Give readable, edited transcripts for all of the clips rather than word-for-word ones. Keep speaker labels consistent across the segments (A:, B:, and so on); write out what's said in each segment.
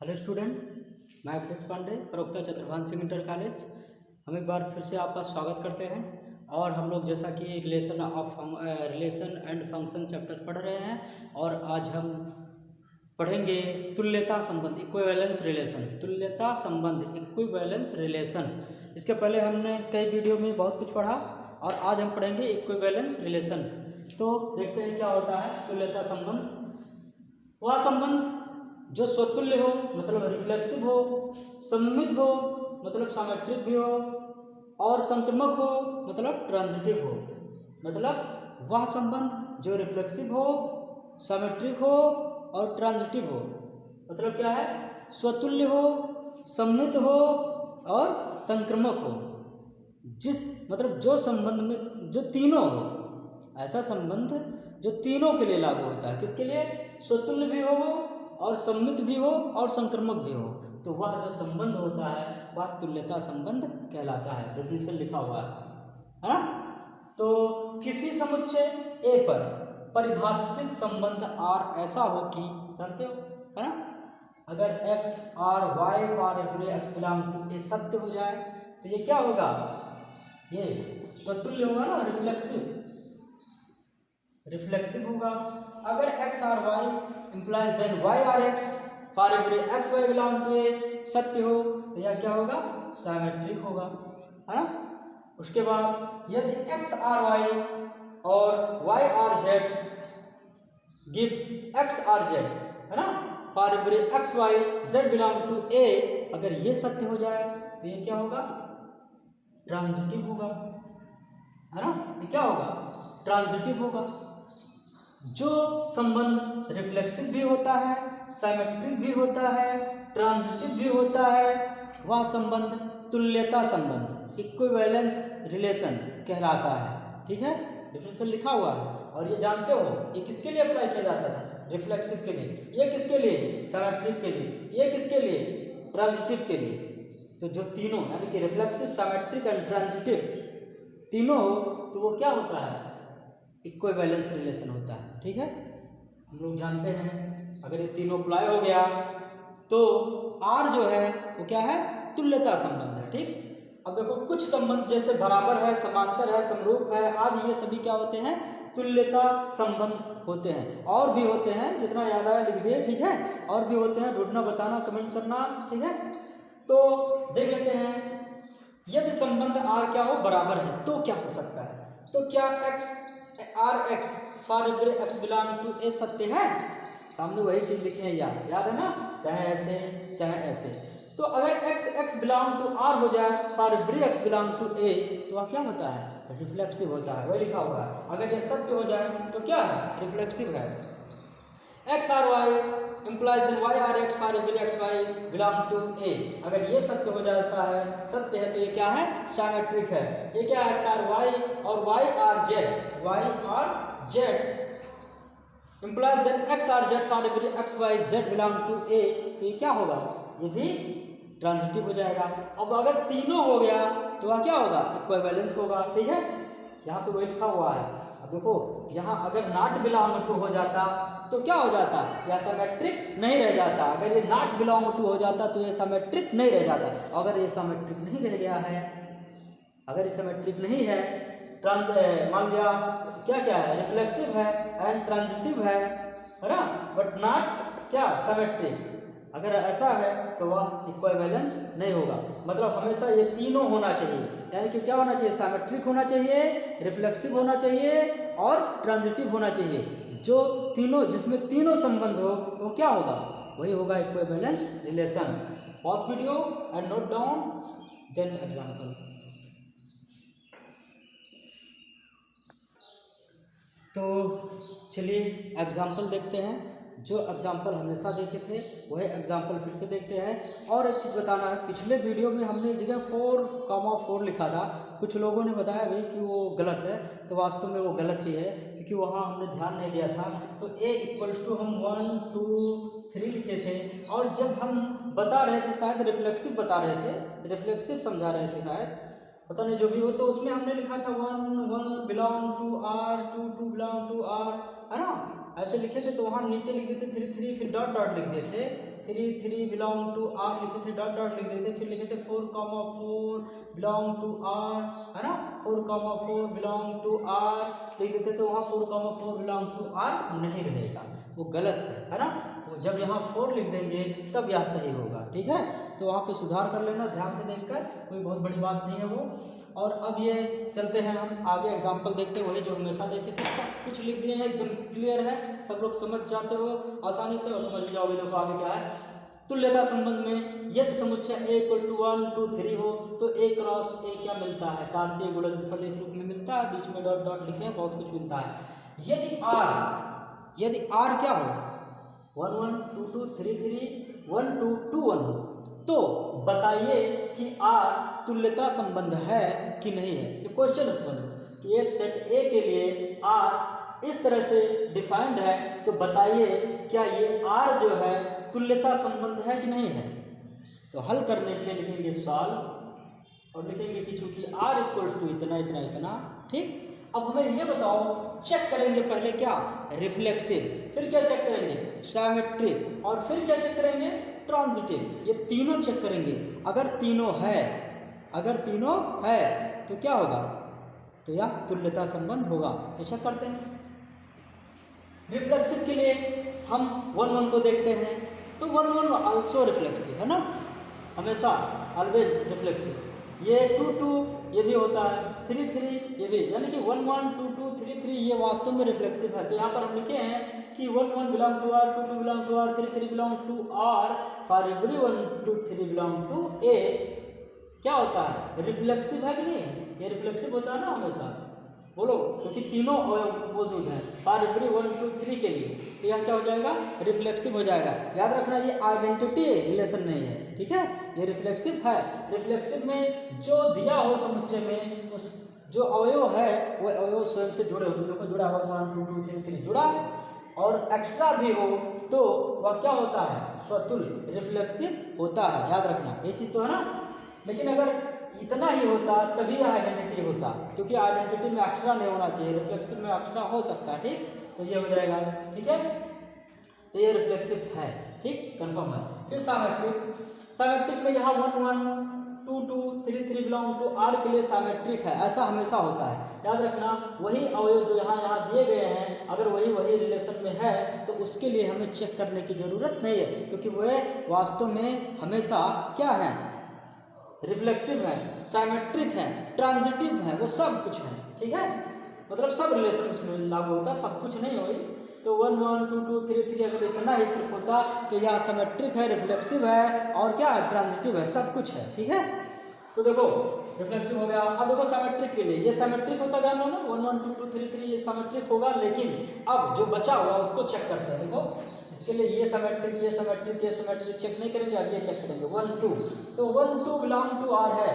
A: Hello student, मैं अखिलेश पांडे, प्रवक्ता Chandrabhan Singh inter college. हम एक बार फिर से आपका स्वागत करते हैं और हम लोग जैसा कि रिलेशन एंड फंक्शन चैप्टर पढ़ रहे हैं और आज हम पढ़ेंगे तुल्यता संबंध, इक्विवेलेंस रिलेशन। तुल्यता संबंध, इक्विवेलेंस रिलेशन। इसके पहले हमने कई वीडियो में बहुत कुछ पढ़ा और आज हम पढ़ेंगे इक्विवेलेंस रिलेशन। तो देखते हैं क्या होता है तुल्यता संबंध। वह संबंध जो स्वतुल्य हो मतलब रिफ्लेक्सिव हो, सममित हो मतलब सिमेट्रिक भी हो और संक्रमक हो मतलब ट्रांजिटिव हो। मतलब वह संबंध जो रिफ्लेक्सिव हो, सिमेट्रिक हो और ट्रांजिटिव हो। मतलब क्या है? स्वतुल्य हो, सममित हो और संक्रमक हो। मतलब जो संबंध में जो तीनों हो, ऐसा संबंध जो तीनों के लिए लागू होता है। किसके लिए? स्वतुल्य भी हो और सममित भी हो और संक्रमक भी हो। तो वह जो संबंध होता है वह तुल्यता संबंध कहलाता है। डेफिनेशन लिखा हुआ है ना। तो किसी समुच्चय ए पर परिभाषित संबंध आर ऐसा हो कि, जानते हो है ना, अगर X R Y for every X belong to A सत्य हो जाए तो ये क्या होगा? ये स्वतुल्य होगा ना, रिफ्लेक्सिव होगा। अगर X R Y implies then Y R X for every X Y belong to A सत्य हो तो यह क्या होगा? सिमेट्रिक होगा, है ना। उसके बाद यदि एक्स आर वाई और Y R Z give X R Z, है ना, for every X Y Z belong to A, अगर ये सत्य हो जाए तो ये क्या होगा? ट्रांजिटिव होगा, है ना। ये क्या होगा? ट्रांजिटिव होगा। जो संबंध रिफ्लेक्सिव भी होता है, सिमेट्रिक भी होता है, ट्रांजिटिव भी होता है, वह संबंध तुल्यता संबंध, इक्विवेलेंस रिलेशन कहलाता है। ठीक है, डिफिनेशन लिखा हुआ है। और ये जानते हो ये किसके लिए अप्लाई किया जाता था? रिफ्लेक्सिव के लिए। ये किसके लिए? सिमेट्रिक के लिए। ये किसके लिए? ट्रांजिटिव के लिए। तो जो तीनों यानी कि रिफ्लेक्सिव, सिमेट्रिक एंड ट्रांजिटिव तीनों हो तो वो क्या होता है? इक्विवेलेंस रिलेशन होता है। ठीक है, हम लोग जानते हैं अगर ये तीनों अप्लाई हो गया तो आर जो है वो क्या है? तुल्यता संबंध है। ठीक, अब देखो कुछ संबंध जैसे बराबर है, समांतर है, समरूप है आदि, ये सभी क्या होते हैं? तुल्यता संबंध होते हैं। और भी होते हैं, जितना याद आया लिख दिए। ठीक है, और भी होते हैं, ढूंढना, बताना, कमेंट करना। ठीक है, तो देख लेते हैं। यदि संबंध आर क्या हो? बराबर है तो क्या हो सकता है? तो क्या X R X for every X belong to A सत्य है? सामने वही चीज लिखे हैं, याद है ना, चाहे ऐसे चाहे ऐसे। तो अगर X X belong to R हो जाए for every X belong to A तो वह क्या होता है? रिफ्लेक्सिव होता है। वही लिखा हुआ है। अगर ये सत्य हो जाए तो क्या है? रिफ्लेक्सिव है। X R Y implies then Y R X for every X Y belong to A, अगर ये सत्य हो जाता है, सत्य है, तो ये क्या है? सिमेट्रिक है। ये क्या है? एक्स आर वाई और Y R Z implies then X R Z for every X Y Z belong to A, तो ये क्या होगा? ये भी ट्रांजिटिव हो जाएगा। अब अगर तीनों हो गया तो वह क्या होगा? इक्विवेलेंस होगा। ठीक है, यहाँ पे वही लिखा हुआ है। अब देखो यहाँ अगर नॉट बिलोंग टू हो जाता तो क्या हो जाता? यह सिमेट्रिक नहीं रह जाता। अगर ये नॉट बिलोंग टू हो जाता तो ये सिमेट्रिक नहीं रह जाता। अगर ये सिमेट्रिक नहीं रह गया है, अगर ये सिमेट्रिक नहीं है, मान लिया क्या है? रिफ्लेक्सिव है एंड ट्रांजिटिव है ना, बट नॉट क्या? सिमेट्रिक। अगर ऐसा है तो वह इक्विवेलेंस नहीं होगा। मतलब हमेशा ये तीनों होना चाहिए, यानी कि क्या होना चाहिए? सिमेट्रिक होना चाहिए, रिफ्लेक्सिव होना चाहिए और ट्रांजिटिव होना चाहिए। जो तीनों, जिसमें तीनों संबंध हो तो क्या होगा? वही होगा equivalence relation. Pause video and note down then example. तो चलिए एग्जाम्पल देखते हैं। जो एग्जाम्पल हमेशा देखे थे वही एग्जाम्पल फिर से देखते हैं। और एक चीज़ बताना है, पिछले वीडियो में हमने जगह 4,4 लिखा था, कुछ लोगों ने बताया भाई कि वो गलत है। तो वास्तव में वो गलत ही है, क्योंकि वहाँ हमने ध्यान नहीं दिया था। तो a = हम 1 2 3 लिखे थे, और जब हम बता रहे थे, शायद रिफ्लेक्सिव बता रहे थे, रिफ्लेक्सिव समझा रहे थे शायद, पता नहीं जो भी हो, तो उसमें हमने लिखा था 1 1 belong to R, 2 2 belong to R, है ना, ऐसे लिखे थे। तो वहाँ नीचे लिख देते 3 3, फिर डॉट डॉट लिख देते 3 बिलोंग टू आर लिखे थे, डॉट डॉट लिख देते, फिर लिखे थे 4,4 बिलोंग टू आर, है ना, 4,4 बिलोंग टू आर लिख देते, तो वहाँ 4,4 बिलोंग टू आर नहीं रहेगा, वो गलत है ना। तो जब यहाँ 4 लिख देंगे तब यह सही होगा, ठीक है। तो वहाँ पे सुधार कर लेना ध्यान से देखकर, कोई बहुत बड़ी बात नहीं है वो। और अब ये चलते हैं हम आगे एग्जाम्पल देखते हैं, वही जो हमेशा देखे थे, सब कुछ लिख दिए हैं, एकदम क्लियर है, सब लोग समझ जाते हो आसानी से और समझ भी जाओगे। देखो आगे क्या है, तुल्यता संबंध में यदि समुच्चय A = 1 2 3 हो तो A क्रॉस A क्या मिलता है, कार्तीय गुणनफल इस रूप में मिलता है, बीच में डॉट डॉट लिखे हैं, बहुत कुछ मिलता है। यदि R क्या हो, 1 1 2 2 3 3 1 2 2 1 हो, तो बताइए कि R तुल्यता संबंध है कि नहीं है। ये क्वेश्चन संबंध कि एक सेट A के लिए R इस तरह से डिफाइंड है, तो बताइए क्या ये R जो है तुल्यता संबंध है कि नहीं है। तो हल करने के लिए लिखेंगे सॉल्व और लिखेंगे कि चूंकि R = इतना इतना इतना, ठीक। अब हमें ये बताओ, चेक करेंगे पहले क्या, रिफ्लेक्सिव, फिर क्या चेक करेंगे, सिमेट्रिक, और फिर क्या चेक करेंगे, ट्रांजिटिव। ये तीनों चेक करेंगे। अगर तीनों है तो क्या होगा, तो यह तुल्यता संबंध होगा। तो चेक करते हैं। रिफ्लेक्सिव के लिए हम 1 1 को देखते हैं, तो 1 1 आल्सो रिफ्लेक्सिव है ना, हमेशा ऑलवेज रिफ्लेक्सिव। ये 2 2 ये भी होता है, 3 3 ये भी, यानी कि 1 1 2 2 3 3 ये वास्तव में रिफ्लेक्सिव है। तो यहाँ पर हम लिखे हैं कि 1 1 belong to R, 2 2 belong to R, 3 3 belong to R, for every 1 2 3 belong to A क्या होता है, रिफ्लेक्सिव है कि नहीं। ये रिफ्लेक्सिव होता है ना हमेशा, बोलो, क्योंकि तीनों मौजूद हैं फॉर एवरी 1 2 3 के लिए, तो यह क्या हो जाएगा, रिफ्लेक्सिव हो जाएगा। याद रखना ये आइडेंटिटी रिलेशन नहीं है, ठीक है, ये रिफ्लेक्सिव है। रिफ्लेक्सिव में जो दिया हो समुच्चय में, उस जो अवयव है वो अवयव स्वयं से जुड़े होते, देखो जुड़ा हुआ 1 2 2 3 3 जुड़ा है, और एक्स्ट्रा भी हो तो वह क्या होता है, स्वतुल्य रिफ्लेक्सिव होता है। याद रखना ये चीज़ तो है ना। लेकिन अगर इतना ही होता तभी आइडेंटिटी होता, क्योंकि आइडेंटिटी में एक्स्ट्रा नहीं होना चाहिए, रिफ्लेक्सिव में एक्स्ट्रा हो सकता है, ठीक। तो ये हो जाएगा, ठीक है। तो ये रिफ्लेक्सिव है, ठीक, कंफर्म है। फिर साइमेट्रिक में यहाँ 1 1 2 2 3 3 बिलोंग टू R के लिए साइमेट्रिक है, ऐसा हमेशा होता है। याद रखना वही अवयव जो यहाँ दिए गए हैं, अगर वही रिलेशन में है तो उसके लिए हमें चेक करने की जरूरत नहीं है, क्योंकि वह वास्तव में हमेशा क्या है, रिफ्लेक्सिव है, साइमेट्रिक है, ट्रांजिटिव है, वो सब कुछ है, ठीक है। मतलब सब रिलेशन उसमें लागू होता, सब कुछ नहीं होगी। तो 1 1 2 2 3 3 अगर इतना ही सिर्फ होता कि यह सिमेट्रिक है, रिफ्लेक्सिव है और क्या है, ट्रांजिटिव है, सब कुछ है, ठीक है। तो देखो रिफ्लेक्सिव हो गया। अब देखो सिमेट्रिक के लिए, ये सिमेट्रिक होता जान लो ना, 1 1 2 2 3 3 ये सिमेट्रिक होगा। लेकिन अब जो बचा हुआ उसको चेक करते हैं। देखो इसके लिए ये सिमेट्रिक चेक नहीं करेंगे, अब ये चेक करेंगे 1 2। तो 1 2 बिलोंग टू R है,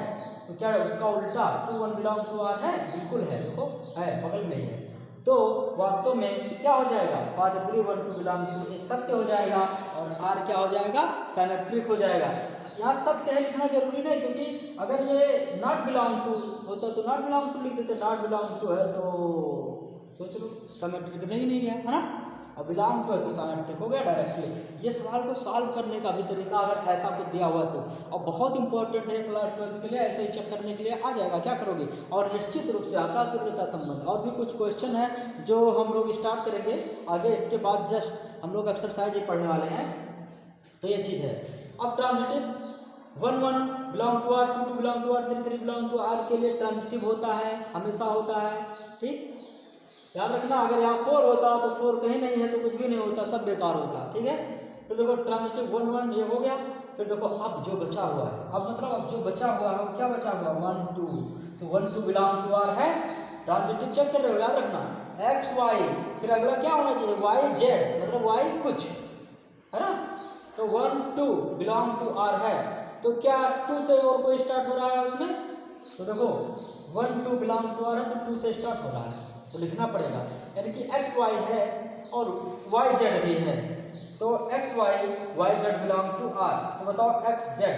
A: तो क्या है उसका उल्टा 2 1 बिलोंग टू R है, बिल्कुल है, देखो है बगल में ही है। तो वास्तव में क्या हो जाएगा, for every 1 2 belong to A सत्य हो जाएगा और R क्या हो जाएगा, सिमेट्रिक हो जाएगा। यहाँ सत्य है लिखना जरूरी नहीं, क्योंकि अगर ये नॉट बिलोंग टू होता तो नॉट बिलोंग टू लिख देते, नॉट बिलोंग टू है तो सोच लो सिमेट्रिक नहीं है, है ना। और बिलोंग टू है तो सिमेट्रिक हो गया डायरेक्टली। ये सवाल को सॉल्व करने का भी तरीका अगर ऐसा कुछ दिया हुआ तो, और बहुत इंपॉर्टेंट है क्लास 12 के लिए, ऐसे ही चेक करने के लिए आ जाएगा, क्या करोगे। और निश्चित रूप से आता तुल्यता संबंध। और भी कुछ क्वेश्चन है जो हम लोग स्टार्ट करेंगे आगे, इसके बाद जस्ट हम लोग एक्सरसाइज ही पढ़ने वाले हैं। तो ये चीज़ है। अब transitive 1 1 belong to R, 2 2 belong to R, 3 3 belong to R के लिए ट्रांजिटिव होता है, हमेशा होता है, ठीक। याद रखना अगर यहाँ 4 होता तो 4 कहीं नहीं है तो कुछ भी नहीं होता, सब बेकार होता, ठीक है। फिर देखो ट्रांजिटिव 1 1 ये हो गया। फिर देखो अब जो बचा हुआ है, अब मतलब अब जो बचा हुआ है क्या बचा हुआ है, 1 2। तो 1 2 बिलोंग टू R है, ट्रांजिटिव चेक कर रहे हो, याद रखना x y, फिर अगला क्या होना चाहिए y z, मतलब y कुछ, है ना। तो 1 2 बिलोंग टू R है, तो क्या 2 से और कोई स्टार्ट हो रहा है उसमें, तो देखो 1 2 बिलोंग टू R है तो 2 से स्टार्ट हो रहा है, तो लिखना पड़ेगा। यानी कि x y है और y z भी है, तो x y y z belong to R। तो बताओ x z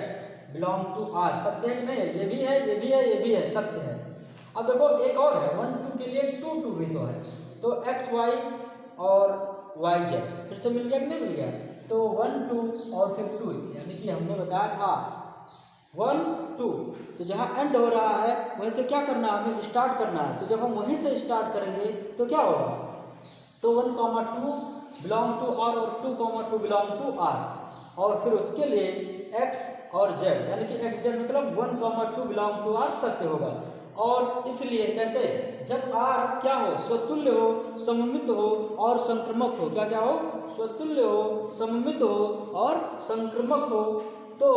A: belong to R सत्य है कि नहीं है, ये भी है, ये भी है, ये भी है, सत्य है। अब देखो एक और है 1 2 के लिए 2 2 भी तो है, तो x y और वाई जेड, फिर से मिल गया कि नहीं मिल गया? तो 1 2 और फिर 2, यानी कि हमने बताया था 1 2, तो जहाँ एंड हो रहा है वहीं से क्या करना है, हमें स्टार्ट करना है। तो जब हम वहीं से स्टार्ट करेंगे तो क्या होगा, तो 1 2 बिलोंग टू आर और 2 2 बिलोंग टू आर, और फिर उसके लिए x और z, यानी कि x z मतलब 1 2 बिलोंग टू आर सत्य होगा। और इसलिए कैसे, जब r क्या हो, स्वतुल्य हो, सममित हो और संक्रमक हो, क्या क्या हो, स्वतुल्य हो, सममित हो और संक्रमक हो, तो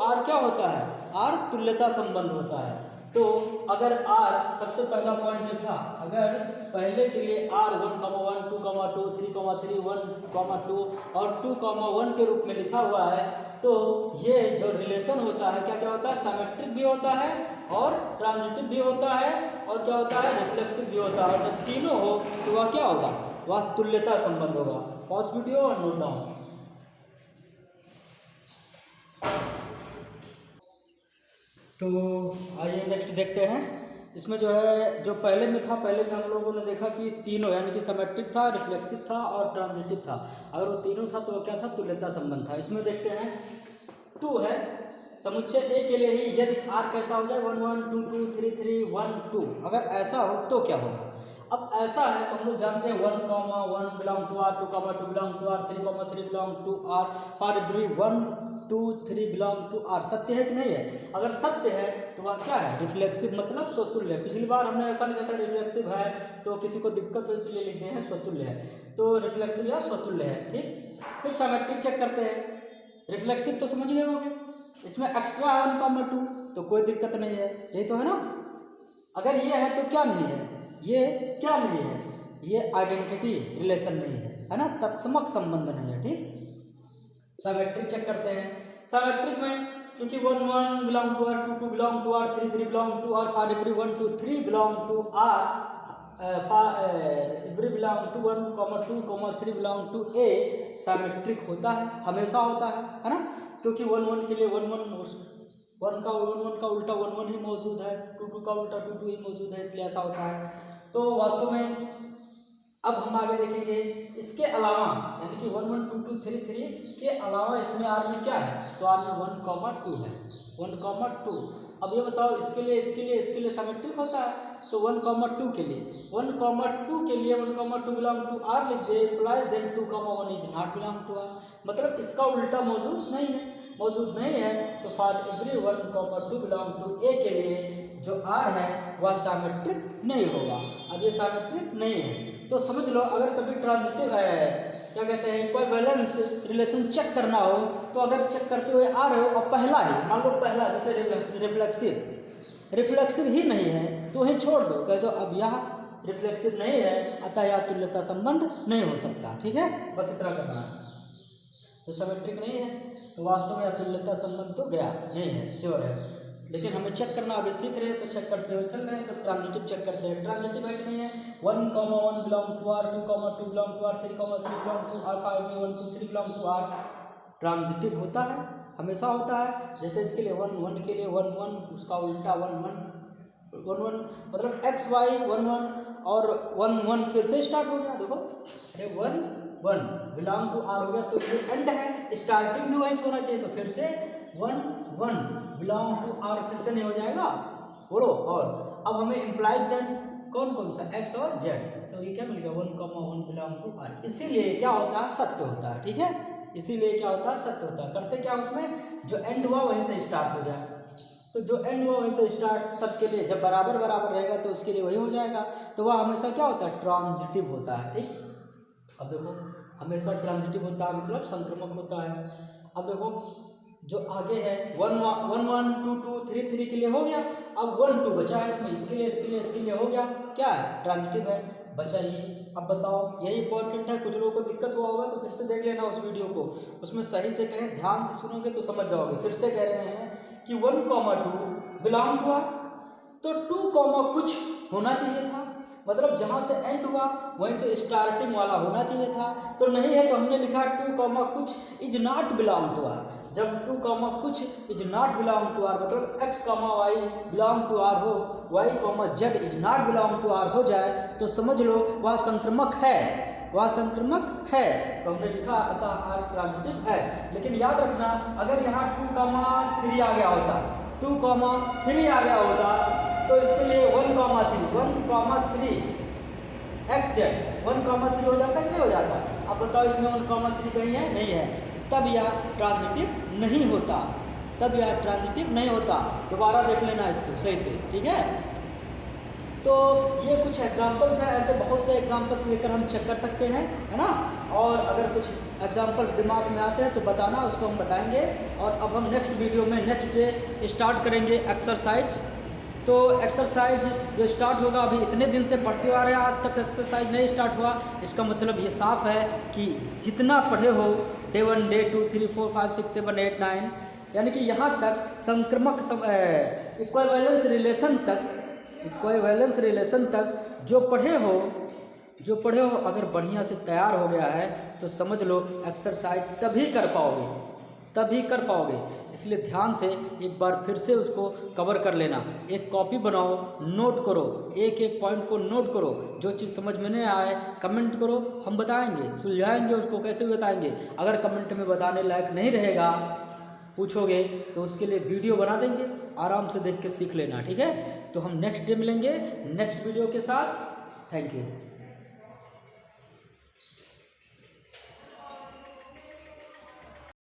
A: r क्या होता है, r तुल्यता संबंध होता है। तो अगर r सबसे पहला पॉइंट ये था, अगर पहले के लिए r 1 1 2 2 3 3 1 2 और 2 1 के रूप में लिखा हुआ है, तो ये जो रिलेशन होता है क्या क्या होता है, सिमेट्रिक भी होता है और ट्रांजिटिव भी होता है और क्या होता है, रिफ्लेक्सिव भी होता है। और जब तीनों हो तो वह क्या होगा, वह तुल्यता संबंध होगा। पॉज वीडियो और नोट डाउन। तो आइए नेक्स्ट देखते हैं। इसमें जो है, जो पहले में था, पहले में हम लोगों ने देखा कि तीनों, यानी कि सिमेट्रिक था, रिफ्लेक्सिव था और ट्रांजिटिव था। अगर वो तीनों था तो वो क्या था, तुल्यता संबंध था। इसमें देखते हैं 2 है, समुच्चय ए के लिए ही यदि r कैसा हो जाए 1 1 2 2 3 3 1 2, अगर ऐसा हो तो क्या होगा। अब ऐसा है तो हम लोग जानते हैं 1 1 belong to R, 2 2 belong to R, 3 3 belong to R, for every 1 2 3 belong to R. सत्य है कि नहीं है? अगर सत्य है तो वह क्या है, रिफ्लेक्सिव मतलब स्वतुल्य। पिछली बार हमने ऐसा नहीं कहता रिफ्लेक्सिव है तो किसी को दिक्कत हो इसलिए लिखते हैं स्वतुल्य है, तो रिफ्लेक्सिव या स्वतुल्य है। ठीक, फिर सिमेट्रिक चेक करते हैं। रिफ्लेक्सिव तो समझ गए होंगे, इसमें एक्स्ट्रा है 1 2, तो कोई दिक्कत नहीं है, यही तो है ना। अगर ये है तो क्या नहीं है, ये क्या नहीं है, ये आइडेंटिटी रिलेशन नहीं है ना, तत्समक संबंध नहीं है। ठीक, सिमेट्रिक चेक करते हैं। सिमेट्रिक में क्योंकि 1 1 belong to R, 2 2 belong to R, 3 3 belong to R, for every 1 2 3 belong to R, every belong to 1 2 3 belong to A, symmetric होता है, हमेशा होता है ना। क्योंकि 1 1 के लिए 1 1 का उल्टा 1 1 ही मौजूद है, 2 2 का उल्टा 2 2 ही मौजूद है, इसलिए ऐसा होता है। तो वास्तव में अब हम आगे देखेंगे इसके अलावा, यानी कि 1 1 2 2 3 3 के अलावा इसमें आर में क्या है, तो आर में 1 2 है, 1 2। अब ये बताओ इसके लिए सिमेट्रिक होता है, तो 1 2 के लिए 1 2 के लिए 1 2 बिलोंग टू आर लिख दे, imply then 2 1 is not belong to R, मतलब इसका उल्टा मौजूद नहीं है। तो for every 1 2 belong to A के लिए जो आर है वह सिमेट्रिक नहीं होगा। अब ये सिमेट्रिक नहीं है तो समझ लो, अगर कभी ट्रांजिटिव है, क्या कहते हैं, इक्विवेलेंस रिलेशन चेक करना हो, तो अगर चेक करते हुए आ रहे हो और पहला ही मान लो, पहला जैसे रिफ्लेक्सिव ही नहीं है तो वहीं छोड़ दो, कह दो अब यह रिफ्लेक्सिव नहीं है अतः यह तुल्यता संबंध नहीं हो सकता। ठीक है, बस इतना करना है। तो सिमेट्रिक नहीं है तो वास्तव में तुल्यता संबंध तो गया नहीं है, श्योर है, लेकिन हमें चेक करना, अभी सीख रहे हैं तो चेक करते हुए चल रहे हैं। तो ट्रांजिटिव चेक करते हैं, ट्रांजिटिव है कि नहीं है। 1 1 belong to R, 2 2 belong to R, 3 3 belong to R, 5 1 2 3 belong to R, transitive होता है, हमेशा होता है। जैसे इसके लिए 1 1 के लिए 1 1, उसका उल्टा 1 1 मतलब एक्स वाई 1 1 और 1 1 फिर से स्टार्ट हो गया। देखो, अरे 1 1 बिलोंग टू आर हो गया तो ये एंड है, स्टार्टिंग भी वही होना चाहिए, तो फिर से 1 1 बिलोंग टू आर फिर से नहीं हो जाएगा, बोलो। और अब हमें इम्प्लाइज देन कौन सा, एक्स और जेड, तो ये क्या मिल गया 1 1 बिलोंग टू आर। इसीलिए क्या होता है, सत्य होता है। ठीक है, इसीलिए क्या होता है, सत्य होता है। करते क्या उसमें, जो एंड हुआ वहीं से स्टार्ट हो जाए, तो जो एंड हुआ वहीं से स्टार्ट सबके लिए जब बराबर रहेगा तो उसके लिए वही हो जाएगा, तो वह हमेशा क्या होता है, ट्रांजिटिव होता है। ठीक, अब देखो हमेशा ट्रांजिटिव होता है मतलब संक्रमक होता है। अब देखो जो आगे है 1 1 2 2 3 3 के लिए हो गया, अब 1 2 बचा है इसमें, इसके लिए हो गया, क्या है, ट्रांजिटिव है, बचा ये। अब बताओ, यही इंपॉर्टेंट है, कुछ लोगों को दिक्कत हुआ होगा तो फिर से देख लेना उस वीडियो को, उसमें सही से कहें, ध्यान से सुनोगे तो समझ जाओगे। फिर से कह रहे हैं कि 1 2 बिलोंग टू आर, तो 2 कुछ होना चाहिए था, मतलब जहाँ से एंड हुआ वहीं से स्टार्टिंग वाला होना चाहिए था, तो नहीं है तो हमने लिखा 2 कुछ is not belong to R. जब 2 कुछ is not belong to R मतलब x Y belong to R हो, y z is not belong to R हो जाए तो समझ लो वह संक्रमक है, वह संक्रमक है। तो हमने लिखा अतः आर ट्रांजिटिव है। लेकिन याद रखना अगर यहाँ 2,3 आ गया होता, 2,3 आ गया होता तो इसके लिए 1,3 XZ 1,3 हो जाता कि नहीं हो जाता? अब बताओ इसमें 1,3 कहीं है? नहीं है, तब यह ट्रांजिटिव नहीं होता, तब यह ट्रांजिटिव नहीं होता। दोबारा देख लेना इसको सही से, ठीक है। तो ये कुछ एग्जांपल्स हैं, ऐसे बहुत से एग्जांपल्स लेकर हम चेक कर सकते हैं, है ना। और अगर कुछ एग्जांपल्स दिमाग में आते हैं तो बताना, उसको हम बताएंगे। और अब हम नेक्स्ट वीडियो में नेक्स्ट डे स्टार्ट करेंगे एक्सरसाइज। तो एक्सरसाइज जो स्टार्ट होगा, अभी इतने दिन से पढ़ते आ रहे हैं, आज तक एक्सरसाइज नहीं स्टार्ट हुआ, इसका मतलब ये साफ है कि जितना पढ़े हो डे 1, डे 2, 3, 4, 5, 6, 7, 8, 9, यानी कि यहाँ तक संक्रमक इक्विवेलेंस रिलेशन तक जो पढ़े हो अगर बढ़िया से तैयार हो गया है तो समझ लो एक्सरसाइज तभी कर पाओगे। इसलिए ध्यान से एक बार फिर से उसको कवर कर लेना। एक कॉपी बनाओ, नोट करो, एक एक पॉइंट को नोट करो। जो चीज़ समझ में नहीं आए कमेंट करो, हम बताएंगे, सुलझाएंगे उसको, कैसे बताएंगे। अगर कमेंट में बताने लायक नहीं रहेगा, पूछोगे तो उसके लिए वीडियो बना देंगे, आराम से देख के सीख लेना, ठीक है। तो हम नेक्स्ट डे मिलेंगे नेक्स्ट वीडियो के साथ। Thank you.